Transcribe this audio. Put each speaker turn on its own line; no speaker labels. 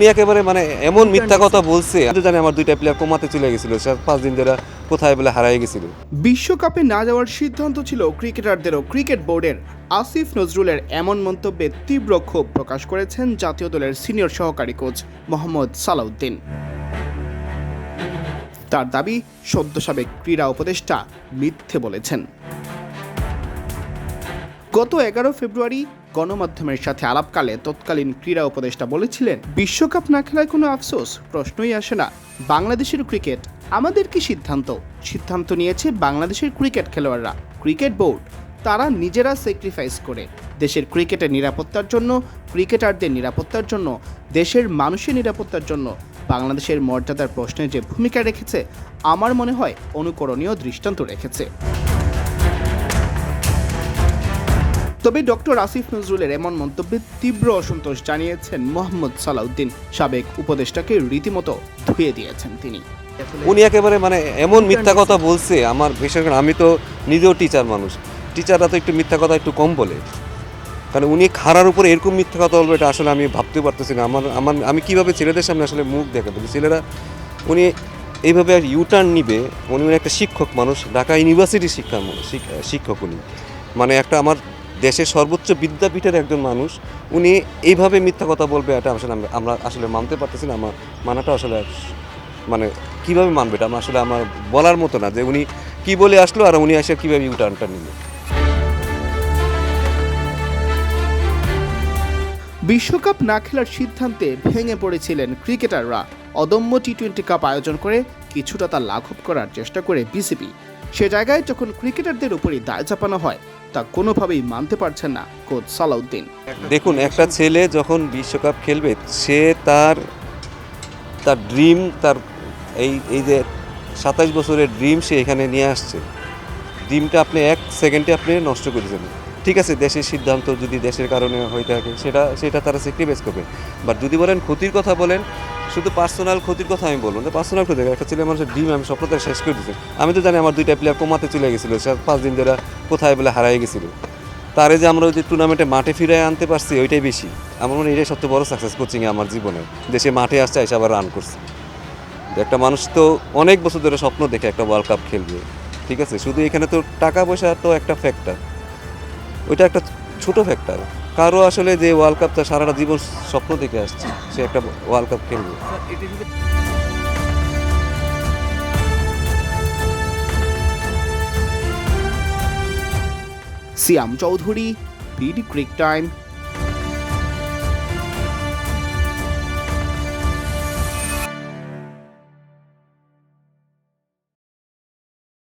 উনি একেবারে মানে এমন মিথ্যা কথা বলছে, আমি তো জানি আমার দুইটা প্লেয়ার কোমাতে চলে গেছিল, 5 দিন ধরে কোথায় বলে হারাই গেছিল।
বিশ্বকাপে না যাওয়ার সিদ্ধান্ত ছিল ক্রিকেটারদেরও। ক্রিকেট বোর্ডের আসিফ নজরুলের এমন মন্তব্যে তীব্র ক্ষোভ প্রকাশ করেছেন জাতীয় দলের সিনিয়র সহকারী কোচ মোহাম্মদ সালাউদ্দিন। তার দাবি, সদ্য সাবেক ক্রীড়া উপদেষ্টা মিথ্যে বলেছেন। গত 11 ফেব্রুয়ারি গণমাধ্যমের সাথে আলাপকালে তৎকালীন ক্রীড়া উপদেষ্টা বলেছিলেন, বিশ্বকাপ না খেলায় কোনো আফসোস প্রশ্নই আসে না। বাংলাদেশের ক্রিকেট, আমাদের কি সিদ্ধান্ত নিয়েছে বাংলাদেশের ক্রিকেট খেলোয়াড়রা, ক্রিকেট বোর্ড। তারা নিজেরা স্যাক্রিফাইস করে দেশের ক্রিকেটের নিরাপত্তার জন্য, ক্রিকেটারদের নিরাপত্তার জন্য, দেশের মানুষের নিরাপত্তার জন্য বাংলাদেশের মর্যাদার প্রশ্নে যে ভূমিকা রেখেছে, আমার মনে হয় অনুকরণীয় দৃষ্টান্ত রেখেছে। তবে ডক্টর আসিফ নজরুলের এমন মন্তব্যে তীব্র অসন্তোষ জানিয়েছেন মোহাম্মদ সালাউদ্দিন। সাবেক উপদেষ্টাকে রীতিমতো ধুয়ে দিয়েছেন তিনি।
উনি একেবারে মানে এমন মিথ্যা কথা বলছে, আমার বিশেষ করে আমি তো নিজেও টিচার মানুষ, টিচাররা তো একটু মিথ্যা কথা একটু কম বলে, কারণ উনি খাড়ার উপরে এরকম মিথ্যা কথা বলবে, এটা আসলে আমি ভাবতেও পারতেছি না। আমি কীভাবে ছেলেদের সামনে আসলে মুখ দেখাবো? ছেলেরা উনি এইভাবে ইউটার্ন নিবে। উনি একটা শিক্ষক মানুষ, ঢাকা ইউনিভার্সিটির শিক্ষক উনি, মানে একটা আমার দেশের সর্বোচ্চ বিদ্যাপীঠের একজন মানুষ। উনি এইভাবে মিথ্যা কথা বলবে, এটা আসলে আমরা আসলে মানতে পারতেছি না। আমার মানাটা আসলে মানে কীভাবে মানবে এটা আসলে আমার বলার মতো না, যে উনি কী বলে আসলো আর উনি এসে কীভাবে ইউটার্নটা নিল।
বিশ্বকাপ না খেলার সিদ্ধান্তে ভেঙে পড়েছিলেন ক্রিকেটাররা। অদম্য টি-20 কাপ আয়োজন করে কিছুটা তা লাঘব করার চেষ্টা করে বিসিবি। সে জায়গায় যখন ক্রিকেটারদের উপরই দায় চাপানো হয়, তা কোনোভাবেই মানতে পারছেন না কোচ সালাউদ্দিন।
দেখুন, একটা ছেলে যখন বিশ্বকাপ খেলবে, সে তার ড্রিম, তার এই যে 27 বছরের ড্রিম সে এখানে নিয়ে আসছে। ড্রিমটা আপনি 1 সেকেন্ডে আপনি নষ্ট করেছেন। ঠিক আছে, দেশের সিদ্ধান্ত যদি দেশের কারণে হয়ে থাকে, সেটা তারা স্যাক্রিফাইস করবে। বাট যদি বলেন ক্ষতির কথা বলেন, শুধু পার্সোনাল ক্ষতির কথা আমি বলবো না। পার্সোনাল ক্ষতি, একটা ছেলে মানুষের ড্রিম, আমি স্বপ্নটা শেষ করে দিচ্ছি। আমি তো জানি আমার দুইটা প্লেয়ার কোমাতে চলে গেছিলো, 5 দিন ধরে কোথায় বলে হারাই গেছিল। তারে যে আমরা ওই যে টুর্নামেন্টে মাঠে ফিরে আনতে পারছি, ওইটাই বেশি। আমার মনে হয় এটাই সবচেয়ে বড় সাকসেস কোচিংয়ে আমার জীবনে। দেশে মাঠে আসছে, এসে আবার রান করছে। একটা মানুষ তো অনেক বছর ধরে স্বপ্ন দেখে একটা ওয়ার্ল্ড কাপ খেলবে। ঠিক আছে, শুধু এখানে তো টাকা পয়সা তো একটা ফ্যাক্টর, ওইটা একটা ছোট ফ্যাক্টর। কারো আসলে যে ওয়ার্ল্ড কাপটা সারাটা জীবন স্বপ্ন দেখে আসছে, সে একটা ওয়ার্ল্ড কাপ খেলবে।
সিয়াম চৌধুরী, বিডি ক্রিক টাইম।